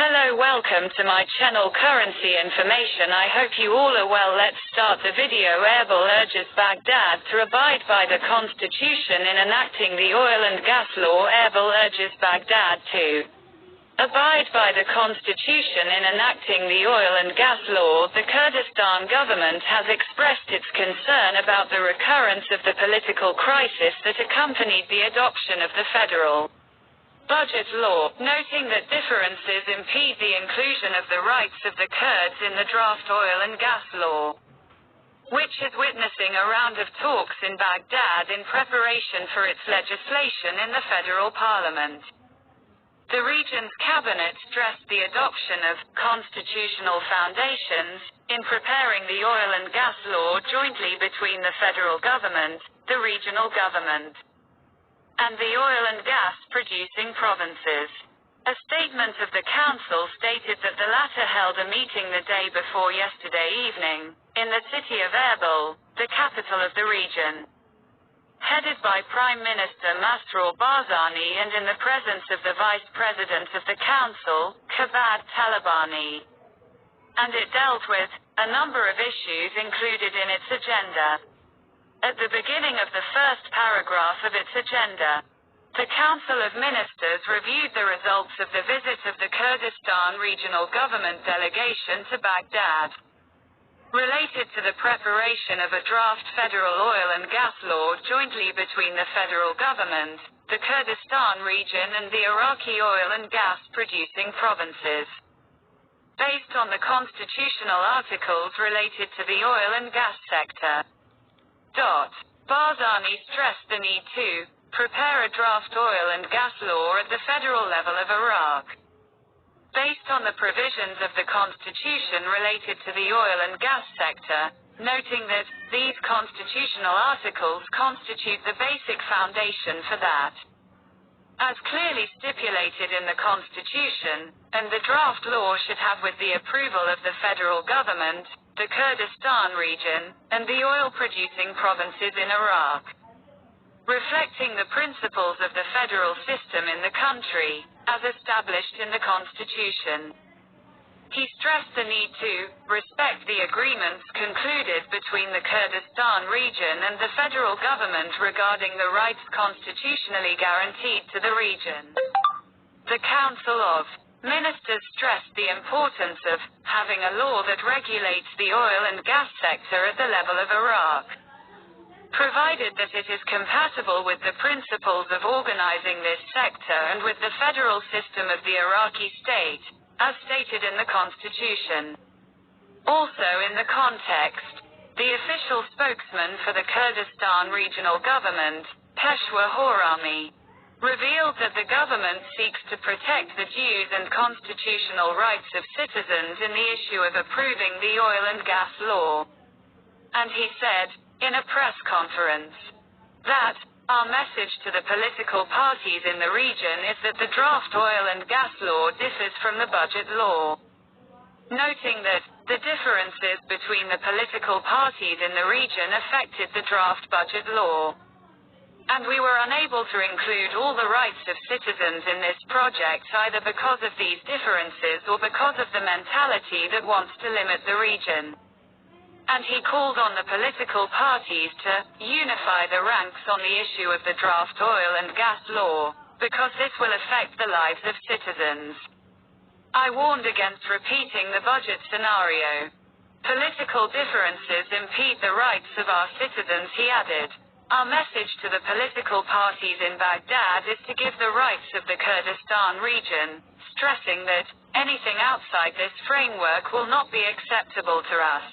Hello, welcome to my channel Currency Information. I hope you all are well. Let's start the video. Erbil urges Baghdad to abide by the constitution in enacting the oil and gas law. Erbil urges Baghdad to abide by the constitution in enacting the oil and gas law. The Kurdistan government has expressed its concern about the recurrence of the political crisis that accompanied the adoption of the federal budget law, noting that differences impede the inclusion of the rights of the Kurds in the draft oil and gas law, which is witnessing a round of talks in Baghdad in preparation for its legislation in the federal parliament. The region's cabinet stressed the adoption of constitutional foundations in preparing the oil and gas law jointly between the federal government, the regional government, and the oil and gas producing provinces. A statement of the council stated that the latter held a meeting the day before yesterday evening, in the city of Erbil, the capital of the region. Headed by Prime Minister Masroor Barzani and in the presence of the Vice President of the Council, Kabad Talabani. And it dealt with a number of issues included in its agenda. At the beginning of the first paragraph of its agenda, the Council of Ministers reviewed the results of the visit of the Kurdistan Regional Government Delegation to Baghdad, related to the preparation of a draft federal oil and gas law jointly between the federal government, the Kurdistan region and the Iraqi oil and gas producing provinces, based on the constitutional articles related to the oil and gas sector. Barzani stressed the need to prepare a draft oil and gas law at the federal level of Iraq, based on the provisions of the constitution related to the oil and gas sector, noting that these constitutional articles constitute the basic foundation for that. As clearly stipulated in the Constitution, and the draft law should have with the approval of the federal government, the Kurdistan region, and the oil-producing provinces in Iraq, reflecting the principles of the federal system in the country, as established in the Constitution. He stressed the need to respect the agreements concluded between the Kurdistan region and the federal government regarding the rights constitutionally guaranteed to the region. The Council of Ministers stressed the importance of having a law that regulates the oil and gas sector at the level of Iraq, provided that it is compatible with the principles of organizing this sector and with the federal system of the Iraqi state, as stated in the Constitution. Also in the context, the official spokesman for the Kurdistan Regional Government, Peshwa Horami, revealed that the government seeks to protect the dues and constitutional rights of citizens in the issue of approving the oil and gas law. And he said, in a press conference, that our message to the political parties in the region is that the draft oil and gas law differs from the budget law, noting that the differences between the political parties in the region affected the draft budget law, and we were unable to include all the rights of citizens in this project either because of these differences or because of the mentality that wants to limit the region. And he called on the political parties to unify the ranks on the issue of the draft oil and gas law, because this will affect the lives of citizens. I warned against repeating the budget scenario. Political differences impede the rights of our citizens, he added. Our message to the political parties in Baghdad is to give the rights of the Kurdistan region, stressing that anything outside this framework will not be acceptable to us.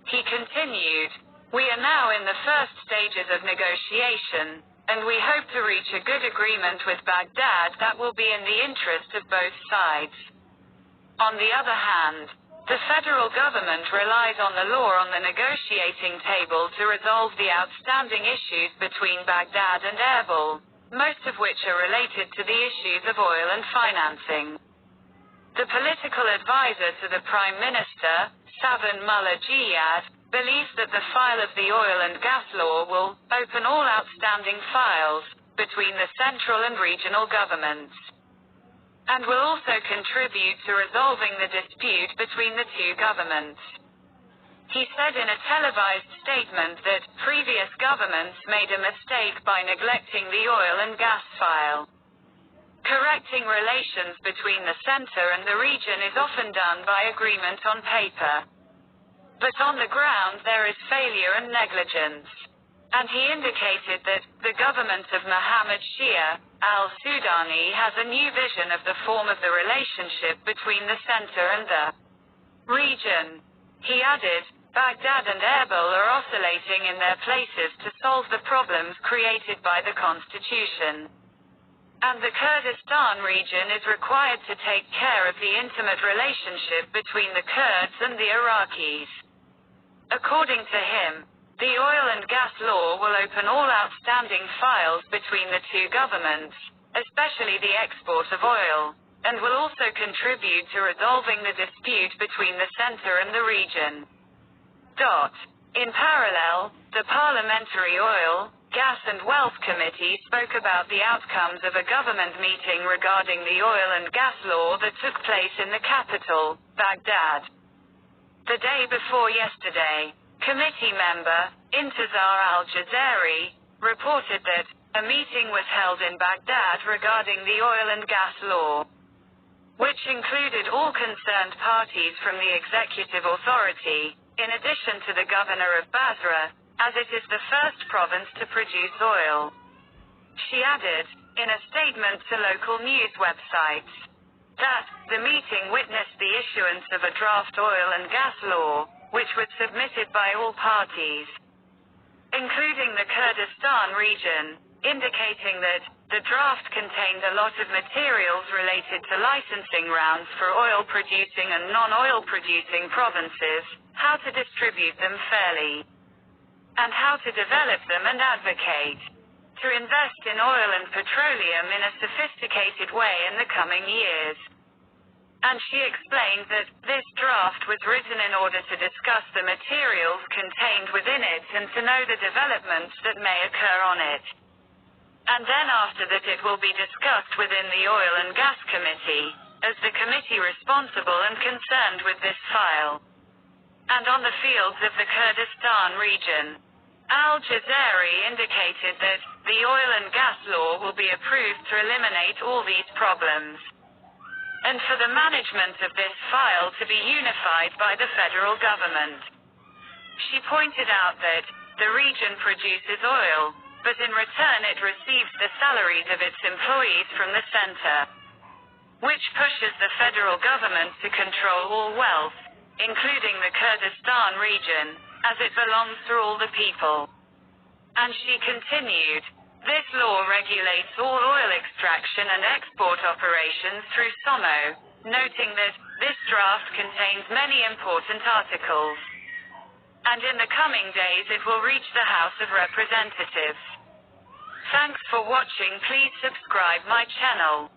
He continued, we are now in the first stages of negotiation, and we hope to reach a good agreement with Baghdad that will be in the interest of both sides. On the other hand, the federal government relies on the law on the negotiating table to resolve the outstanding issues between Baghdad and Erbil, most of which are related to the issues of oil and financing. The political advisor to the Prime Minister, Savan Mullah Jiyad, believes that the file of the oil and gas law will open all outstanding files between the central and regional governments, and will also contribute to resolving the dispute between the two governments. He said in a televised statement that previous governments made a mistake by neglecting the oil and gas file. Correcting relations between the center and the region is often done by agreement on paper. But on the ground there is failure and negligence. And he indicated that the government of Mohammed Shia al-Sudani has a new vision of the form of the relationship between the center and the region. He added, Baghdad and Erbil are oscillating in their places to solve the problems created by the constitution. And the Kurdistan region is required to take care of the intimate relationship between the Kurds and the Iraqis. According to him, the oil and gas law will open all outstanding files between the two governments, especially the export of oil, and will also contribute to resolving the dispute between the center and the region. In parallel, the Parliamentary Oil, Gas and Wealth Committee spoke about the outcomes of a government meeting regarding the oil and gas law that took place in the capital, Baghdad. The day before yesterday, committee member, Intizar al-Jazari, reported that a meeting was held in Baghdad regarding the oil and gas law, which included all concerned parties from the executive authority, in addition to the governor of Basra, as it is the first province to produce oil. She added, in a statement to local news websites, that the meeting witnessed the issuance of a draft oil and gas law, which was submitted by all parties, including the Kurdistan region, indicating that the draft contained a lot of materials related to licensing rounds for oil-producing and non-oil producing provinces, how to distribute them fairly, and how to develop them and advocate to invest in oil and petroleum in a sophisticated way in the coming years. And she explained that this draft was written in order to discuss the materials contained within it and to know the developments that may occur on it. And then after that it will be discussed within the Oil and Gas Committee, as the committee responsible and concerned with this file. And on the fields of the Kurdistan region, al-Jazari indicated that the oil and gas law will be approved to eliminate all these problems, and for the management of this file to be unified by the federal government. She pointed out that the region produces oil, but in return it receives the salaries of its employees from the center, which pushes the federal government to control all wealth, including the Kurdistan region, as it belongs to all the people. And she continued, this law regulates all oil extraction and export operations through SOMO, noting that this draft contains many important articles. And in the coming days it will reach the House of Representatives. Thanks for watching. Please subscribe my channel.